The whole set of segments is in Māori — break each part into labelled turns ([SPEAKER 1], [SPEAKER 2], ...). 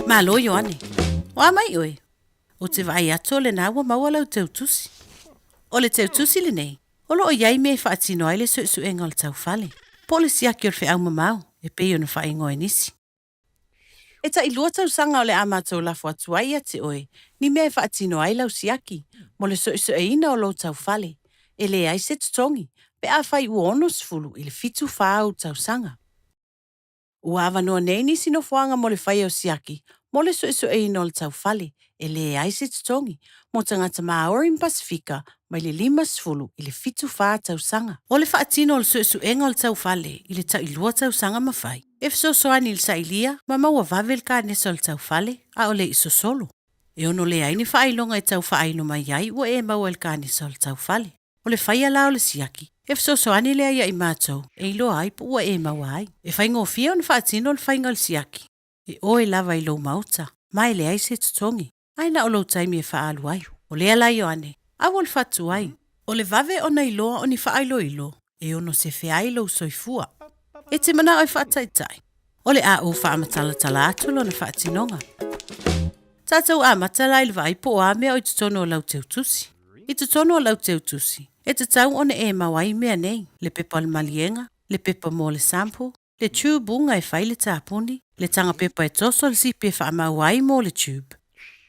[SPEAKER 1] Malo Ioane. Wa mai oe. O te vai ato le nā ua maua lau teu tusi. O le teu tusi le nei. O lo o iai me whaatino ai le su enga o le tau fale. Po le siaki o le whaau mamau. E pei o na whae ngoe nisi. E ta ilua tau sanga o le amatou la fuatu ai ate oe. Ni me whaatino ai lau siaki. Mo le su ina o lo tau fale. E le ai se tutongi. Pe a whai uono sfulu i le fitu whaau tau sanga. Ua awa noa nei nisi no fuanga mo le whai o siaki. Mo le su ina o le tau fale. E le ai se tutongi. Mo tangata Maorim Pasifika. Mai le 5 sfulu i le fitu wha tau sanga. O le whaatino o le su enga o le tau fale. I le tau ilua tau sanga mawhai. E fisosoani il sa ilia. Ma maua vavel ka nesa o le tau fale. A o le iso solo. E ono le aini whailonga e tau whaino mai ai. Ua e maua el ka nesa o le tau fale. O le whaia la o le siaki. E fisosoani le aia i mātou. E ilo ai po ua e maua ai. E whaingo fia o le whaatino o le whainga o le siaki. E oe lava i lo mauta. Mai le ai se tutongi. Aina o lo taimi e whaalu ai. O le ala Ioane. Awa le fatu ai. O le vave o nei loa o ni whaailo ilo. E ono se whea ilo soifua. E te mana oi whaataitai. O le a o whaamatala tala atu lo na whaatinonga. Tātou a matala i le vaipo o a mea o i tutono o lau teu tusi. I tutono o lau teu tusi. E te tau o ne e mawai mea nei. Le pepa le malienga. Le pepa mo le sampo. Le tube unga e whai le tāpuni. Le tanga pepa e toso le sipi e whaamawai mo le tube.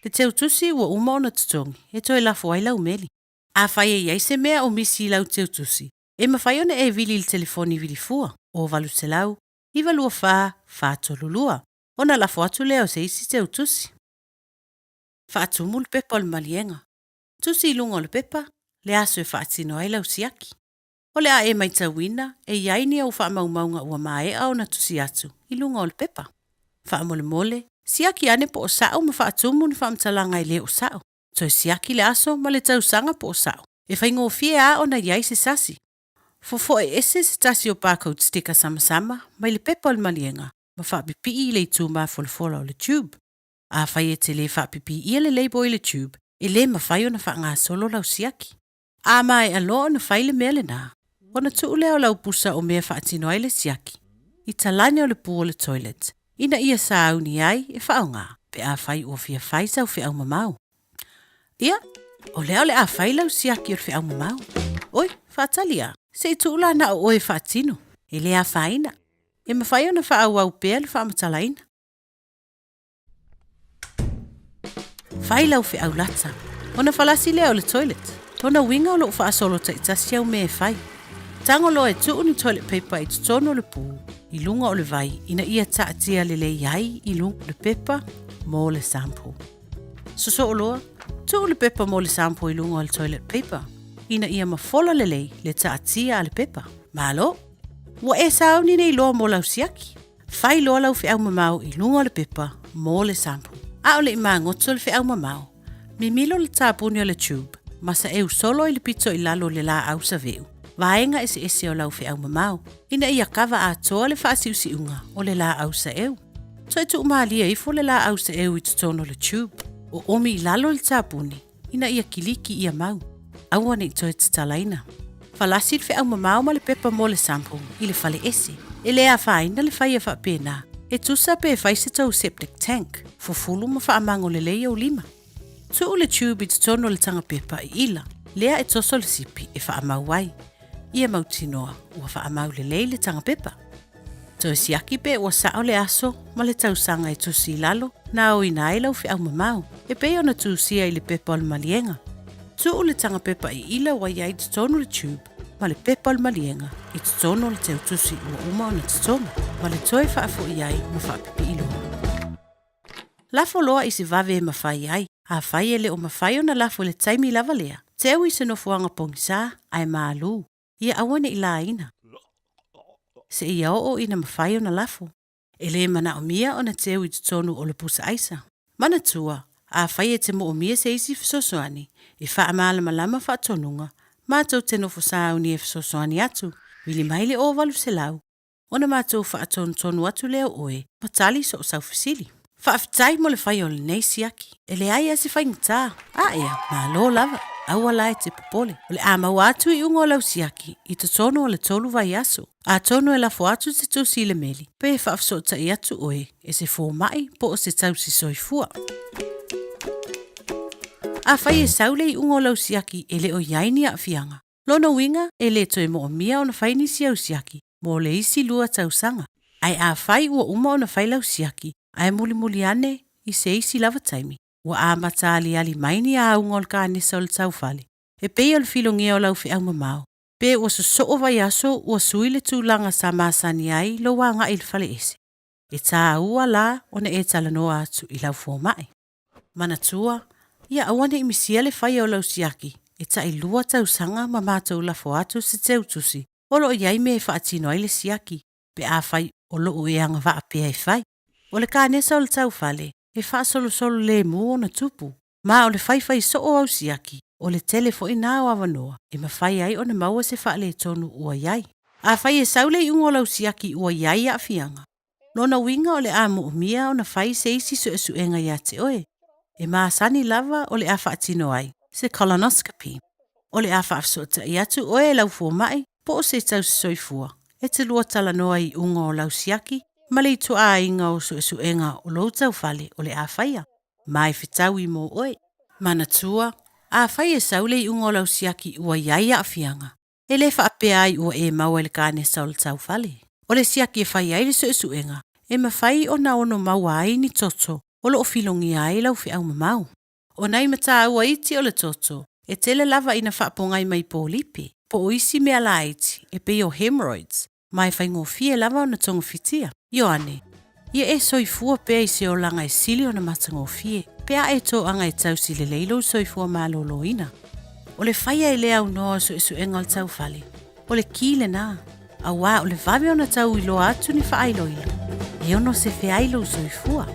[SPEAKER 1] Le teu tusi ua uma o na tutongi. E toi lafo ai lau meli. A whai e iai se mea o misi lau teu tusi. E mawhai ona e vili le telefoni vili fua. O valu se lau. Iwa lua wha tolulua. Ona lafo atu leo se isi teu tusi. Wha atumu le pepa o le malienga. Tusi ilunga o le pepa. Le aso e wha atino ai lau siaki. O le a e mai tawina. E iai ni au wha maumaunga ua mae au na tusi atu. Ilunga o le pepa. Wha mole mole. Siaki ane po o sao ma wha atumu ni wha mtalanga i le o sao. So siaki le aso ma le tau sanga po o sao. E whaingo fie a o na iai se sasi. Fofo e ese se tasi o barcode sticker sama mai le pepa o le malienga. Ma wha pipi i le itu ma folfola o le tube. A whai e te le wha pipi i le leibo i le tube. E le ma whai o na wha ngā solo lau siaki. A mai alo o na whai le mea le nā. O na tuu leo lau pusa o mea wha atino ai le siaki. I talane o le pu o le toilet. Ina ia sa au ni ai e wha o ngā. Pe a whai o fia whai sau fia au mamau. Ia, o leo le a whai lau siaki o fia au mamau. Oi, whaatalia. Se i tūla na o oe whaatino. E le a whaina. E ma whai o na wha au au pēr le wha amatalaina. Whai lau fia au lata. O na whalasi leo le toilet. Tona winga o lo wha asolo ta itasi au me e whai. Tango lo e tuu ni toilet paper i tutono le pū. I lunga o le vai. Ina ia taatia le le iai i lunga le pepa mo le sampo. So o loa. Tuu le pepa mo le sampo i lunga o le toilet paper. Ina ia mafola le taatia le pepa. Malo. Wa e sao ni nei loa mo lau siaki. Whai loa lau fi au mamau i lunga o le pepa mo le sampo. A o le ima ngoto le fi au mamau. Mi milo le tāpuni o le tube. Masa eu solo i le pito i lalo le la au sa veu. Vaenga ese o lau fi au mamau. Ina ia kava a toa le whaasi usi unga o le la au sa eu. So e tu umalia ifo le la au sa eu i tutono le tube. O omi i lalo le tāpuni. Ina ia kiliki ia mau. Aua nei toi tatalaina. Falasi le fi au mamau ma le pepa mo le sampo. I le fale ese. E le a whaina le whaia wha pēnā. E tusa pe e whaise tau septic tank. Fufulu ma wha amango le leia o 5. Tu le tube i tutono le tanga pepa i ila. Lea e toso le sipi e wha amau wai. Ia mautinoa ua wha amau le lei le tanga pepa. To e siaki pe ua sao le aso ma le tausanga e tusi lalo na o ina e lau fi au mamau. E pe ona tusia i le pepa o le malienga. Tu le tanga pepa i ila wa iai tutono le tube ma le pepa o le malienga i tutono le teu tusi ua uma o na tutono. Ma le toi wha afo iai ma wha pipi ilo. Lafo loa i se vave e mawhai ai. A whai e le o mawhai o na lafo le taimi lava lea. Te au i se nofuanga pongisa ai maalu. Ia awane i la ina. Se ia o ina mawhai o na lafo. E le mana o mia o na teu i tutonu o le pusa aisa. Mana tua, a whai e te mo o mia se isi fisosoani. E wha amala malama wha tonunga. Mātou te nofo sao ni e fisosoani atu. Wili maile o walu se lau. Ona mātou wha tonu atu leo oe. Patali so o sau fisili. Wha afitai mo le whai o le nei siaki. E le ai ase whai ngata. A ea, mā lo lava. aua la e te popole. O le a maua atu I unga o lau siaki, I te tono o le tolu vai aso. A tono e lafo atu se tusi I le meli. Pe e whaafsota I atu oe, e se fō mai po o se tausi soifua. A whai e saule I unga o lau siaki e le o yaini a fianga. Lona winga e le to e mo o mia o na whaini si au siaki, mo le isi lua tausanga. Ai a whai ua uma o na whai lau siaki, ai muli ane I se isi lava taimi. Ua a mata ali maini a unga o le ka nesa o le tau fale. E pei o le filongia o lau fi au mamao. Pe ua so vai aso ua sui le tūlanga sa masani ai lo wanga I le fale ese. E tā ua la o na e talanoa atu I lau fōmai. Mana tua, ia awane I misia le whai o lau siaki. E ta I lua tausanga ma mātou lafo atu se teu tusi. O lo iai me e whaatino ai le siaki. Pe a whai o lo ue anga waa pia e whai. O le ka nesa o le tau fale. E wha solo le mu o na tupu. Ma o le whai so o au siaki. O le telefo I nā o awanoa. E ma whai ai o na maua se wha le tonu ua iai. A whai e saule I ungo lau siaki ua iai a fianga. Lona winga o le a mo mia o na whai se isi so e suenga ia te oe. E maa sani lava o le a whaatino ai. Se colonoscopy. O le a whaafsota I atu oe lau fōmai po o se tau soifua. E te lua tala noa I ungo o lau siaki. Ma le tu a inga o suenga o lo tau fale o le a whaia. Mai whitau I mo oe. Mana tua, a whai e saule I ungo lau siaki ua iai a fianga. E le whaapea ai ua e maua le kāne saul tau fale. O le siaki e whai ai le suenga. E ma whai o na ono maua ai ni toto. O lo o filongi ai lau fi au mamau. O nai mata aua iti o le toto. E tele lava ina whaapongai mai pōlipi. Po o isi mea la iti. E pe o hemorrhoids. Mai whai ngō fie lava o na tonga fitia. Ioane, ia e soifua pea I se o langa e sili o na matangō fie. Pea e tō anga e tausi le leilo soifua mālolo ina. O le whaia e le au noa suenga o le tau fale. O le kile nā. A wā o le vawe o na tau I loa atu ni whaailoilo. E ono se whailo soifua.